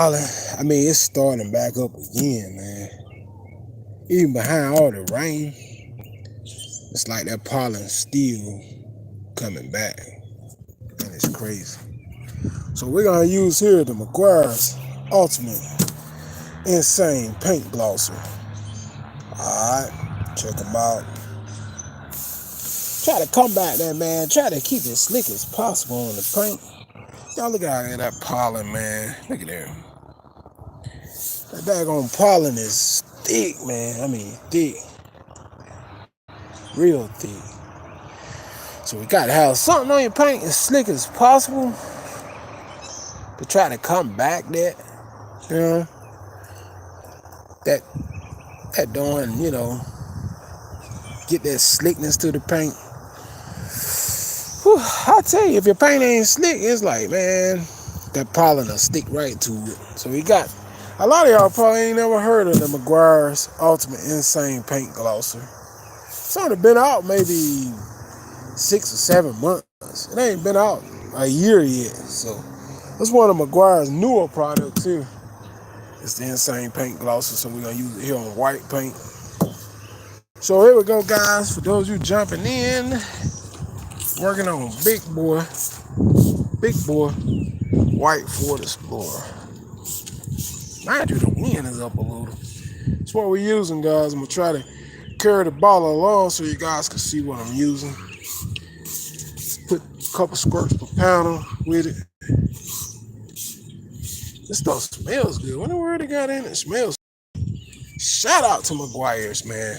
I mean, it's starting back up again, man. Even behind all the rain, it's like that pollen still coming back, and it's crazy. So we're gonna use here the Maguires Ultimate Insane Paint Glosser. Alright, check them out. Try to combat that, man. Try to keep it slick as possible on the paint. Y'all look out at that pollen, man. Look at that. That daggone pollen is thick, man. I mean, thick. Real thick. So we gotta have something on your paint as slick as possible to try to combat that. You know? That doing, get that slickness to the paint. Whew, I tell you, if your paint ain't slick, it's like, man, that pollen will stick right to it. So we got, a lot of y'all probably ain't never heard of the Maguires Ultimate Insane Paint Glosser. It's only been out maybe 6 or 7 months. It ain't been out a year yet. So it's one of Maguire's newer products here. It's the Insane Paint Glosser, so we're gonna use it here on white paint. So here we go, guys. For those of you jumping in, working on big boy white Ford Explorer. Mind you, the wind is up a little. That's what we're using, guys. I'm gonna try to carry the ball along so you guys can see what I'm using. Put a couple squirts per pound with it. This stuff smells good. What in the world they got in it? It smells. Shout out to Maguires, man.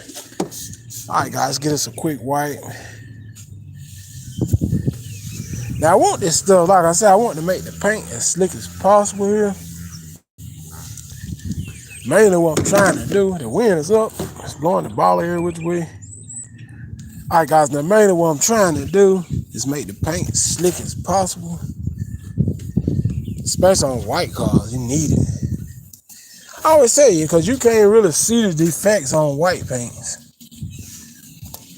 All right, guys, get us a quick white. Now, I want this stuff, like I said, I want to make the paint as slick as possible here. Mainly what I'm trying to do, the wind is up. It's blowing the ball here which way. All right, guys, now mainly what I'm trying to do is make the paint as slick as possible. Especially on white cars, you need it. I always say it, because you can't really see the defects on white paints.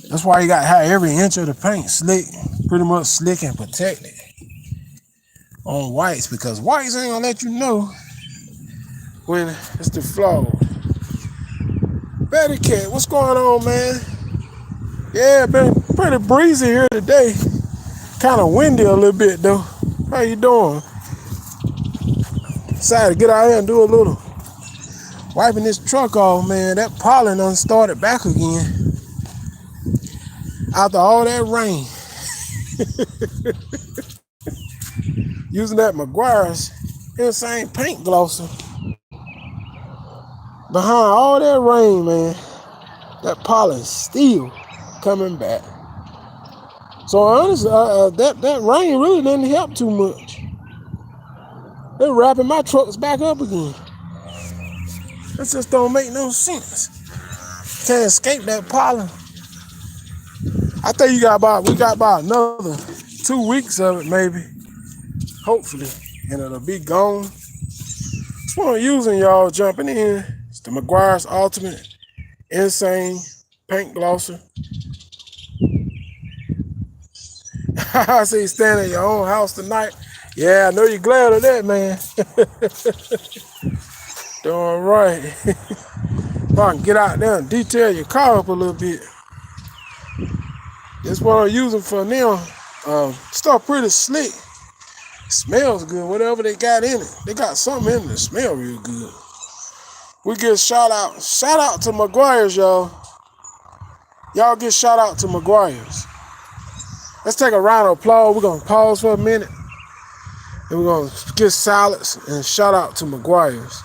That's why you got to have every inch of the paint slick, pretty much slick and protected on whites, because whites ain't gonna let you know when it's deflawed. Betty Cat, what's going on, man? Yeah, been pretty breezy here today. Kind of windy a little bit though. How you doing? Decided to get out here and do a little wiping this truck off, man. That pollen done started back again after all that rain. Using that Maguires Insane Paint Glosser. Behind all that rain, man, that pollen still coming back. So honestly, that rain really didn't help too much. They're wrapping my trucks back up again. That just don't make no sense. Can't escape that pollen. I think we got about another 2 weeks of it, maybe. Hopefully, and it'll be gone. That's what I'm using, y'all, jumping in. It's the Maguires Ultimate Insane Paint Glosser. I see you standing in your own house tonight. Yeah, I know you're glad of that, man. Doing right. If I can get out there and detail your car up a little bit. That's what I'm using for now. Stuff pretty slick. Smells good, whatever they got in it. They got something in it that smell real good. We get shout out to Maguires, y'all. Y'all get shout out to Maguires. Let's take a round of applause. We're gonna pause for a minute. And we're gonna get silence and shout out to Maguires.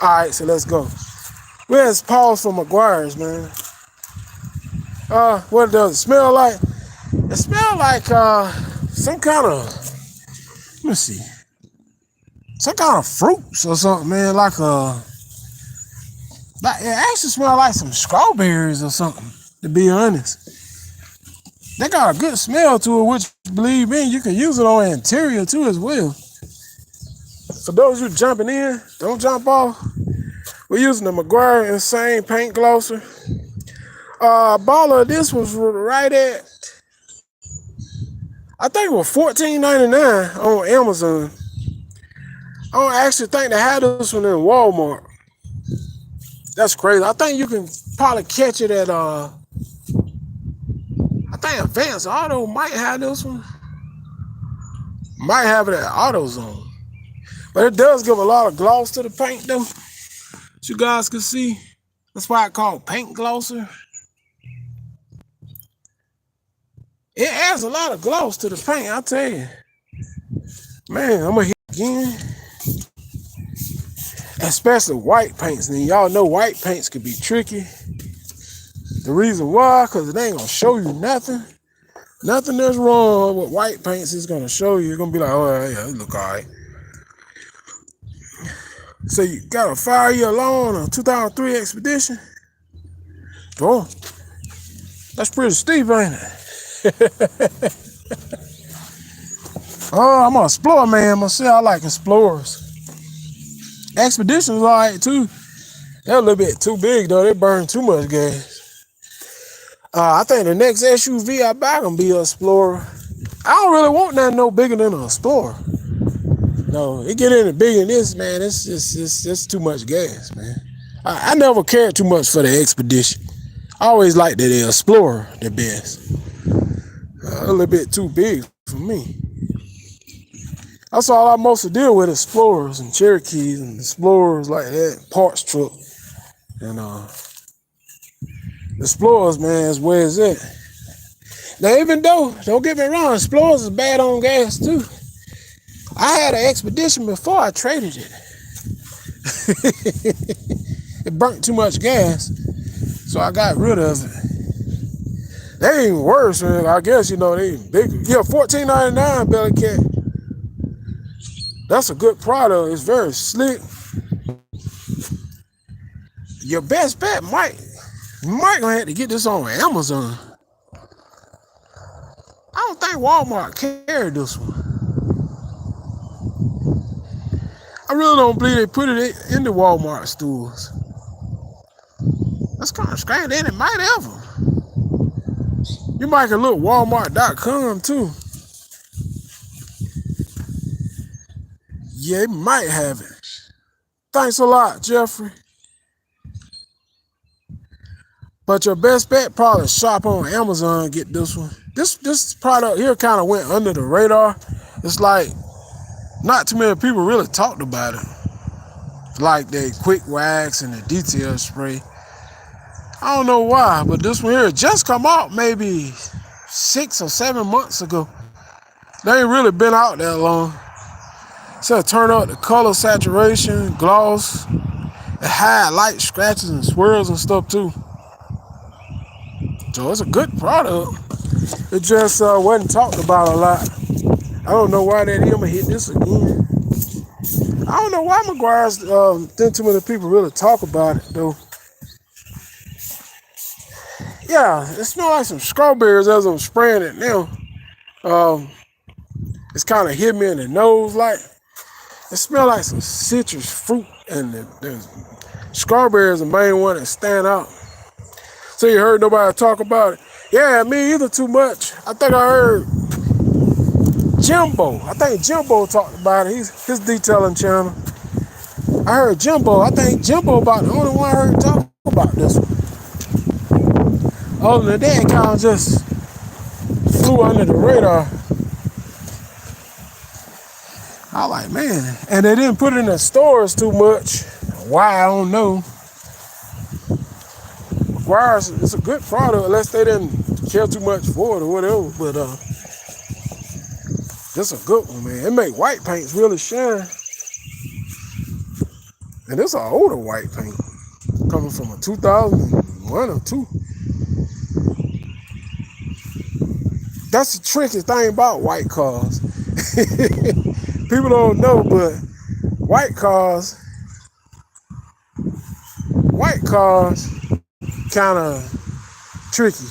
Alright, so let's go. Let's pause for Maguires, man. What does it smell like? It smells like some kind of, let me see, some kind of fruits or something, man. Like it actually smells like some strawberries or something, to be honest. They got a good smell to it, which, believe me, you can use it on the interior too as well. For those who jumping in, don't jump off. We're using the Maguire Insane Paint Glosser. A bottle of this was right at, I think it was $14.99 on Amazon. I don't actually think they had this one in Walmart. That's crazy. I think you can probably catch it at I think Advance Auto might have this one. Might have it at AutoZone. But it does give a lot of gloss to the paint though. As you guys can see. That's why I call it paint glosser. It adds a lot of gloss to the paint, I tell you. Man, I'm gonna hit again. Especially white paints. And y'all know white paints can be tricky. The reason why, because it ain't gonna show you nothing. Nothing that's wrong with white paints is gonna show you. You're gonna be like, oh yeah, it look alright. So you got a 5-year loan on a 2003 Expedition? Oh, that's pretty steep, ain't it? Oh, I'm an Explorer man myself. I like Explorers. Expeditions are alright too. They're a little bit too big though. They burn too much gas. I think the next SUV I buy gonna be an Explorer. I don't really want nothing no bigger than an Explorer. No, it get any bigger than this, man. It's too much gas, man. I never cared too much for the Expedition. I always liked the Explorer the best. A little bit too big for me. That's all I mostly deal with, Explorers and Cherokees and Explorers like that, parts truck. And Explorers, man, is where it's at. Now, even though, don't get me wrong, Explorers is bad on gas too. I had an Expedition before I traded it. It burnt too much gas, so I got rid of it. They ain't worse, man. I guess, you know, they bigger. Yeah, $14.99 Belly Cat. That's a good product. It's very slick. Your best bet might gonna have to get this on Amazon. I don't think Walmart carried this one. I really don't believe they put it in the Walmart stores. That's kind of strange. Then it might ever. You might can look Walmart.com too. Yeah, it might have it. Thanks a lot, Jeffrey. But your best bet probably shop on Amazon and get this one. This product here kind of went under the radar. It's like not too many people really talked about it. Like the quick wax and the detail spray. I don't know why, but this one here just come out maybe 6 or 7 months ago. They ain't really been out that long. So turn up the color saturation, gloss, it hide light scratches and swirls and stuff too. So it's a good product. It just wasn't talked about a lot. I don't know why that is. I'm gonna hit this again. I don't know why Maguires didn't too many people really talk about it though. Yeah, it smells like some strawberries as I'm spraying it now. It's kind of hit me in the nose like. It smells like some citrus fruit, and the strawberries are the main one that stand out. So you heard nobody talk about it? Yeah, me either too much. I think I heard Jimbo. I think Jimbo talked about it. His detailing channel. I heard Jimbo. I think Jimbo about the only one I heard talk about this one. Other than that, it kind of just flew under the radar. I like, man. And they didn't put it in the stores too much. Why, I don't know. Maguires, it's a good product unless they didn't care too much for it or whatever. But this a good one, man. It make white paints really shine. And it's an older white paint. Coming from a 2001 or 2. That's the tricky thing about white cars. People don't know, but white cars kind of tricky.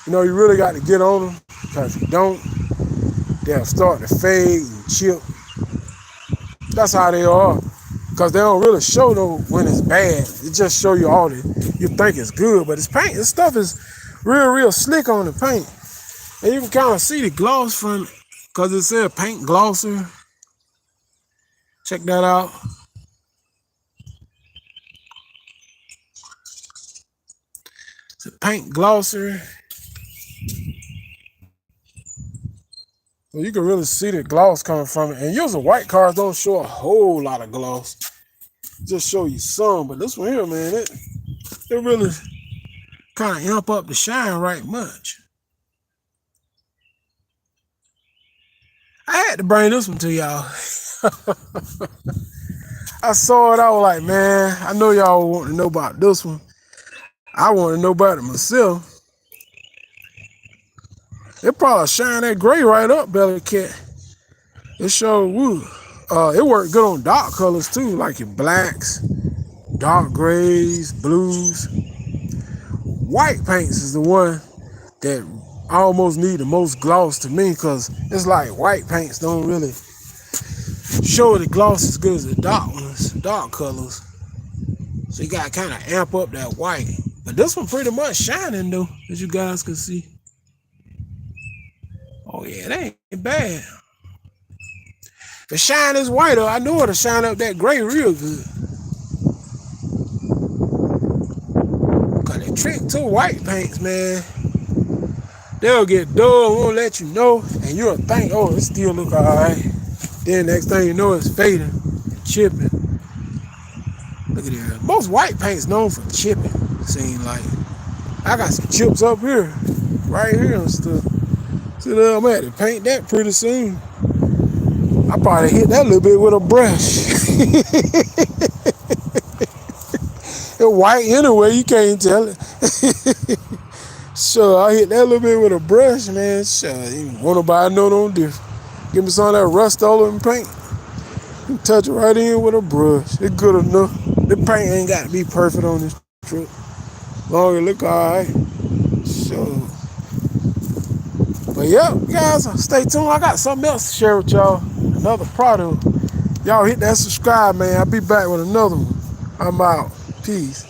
You know, you really got to get on them, because if you don't, they'll start to fade and chip. That's how they are. Cause they don't really show though when it's bad. It just show you all the you think it's good, but it's paint. This stuff is real slick on the paint, and you can kind of see the gloss from, cause it said paint glosser. Check that out. It's a paint glosser. So you can really see the gloss coming from it. And usually white cars don't show a whole lot of gloss. Just show you some, but this one here, man, it really kind of amp up the shine right much. I had to bring this one to y'all. I saw it, I was like, man, I know y'all want to know about this one. I want to know about it myself. It probably shine that gray right up, Belly Cat. It showed wood. It worked good on dark colors too, like your blacks, dark grays, blues. White paints is the one that almost need the most gloss to me, because it's like white paints don't really show the gloss as good as the dark ones, dark colors. So you gotta kind of amp up that white. But this one pretty much shining though, as you guys can see. Oh yeah, that ain't bad. The shine is whiter. I know it'll shine up that gray real good. Cause the trick to white paints, man, they'll get dull, won't let you know, and you'll think, oh, it still look alright. Then next thing you know, it's fading, chipping. Look at that. Most white paints known for chipping. Seem like I got some chips up here, right here and stuff. So I'm gonna have to paint that pretty soon. I probably hit that a little bit with a brush. It's white anyway, you can't tell it. So I hit that a little bit with a brush, man. Sure, won't nobody know no difference. Give me some of that rust all over the paint. You touch it right in with a brush. It's good enough. The paint ain't got to be perfect on this truck. Long as it look alright. So, but yeah, guys, stay tuned. I got something else to share with y'all. Another product. Y'all hit that subscribe, man. I'll be back with another one. I'm out. Peace.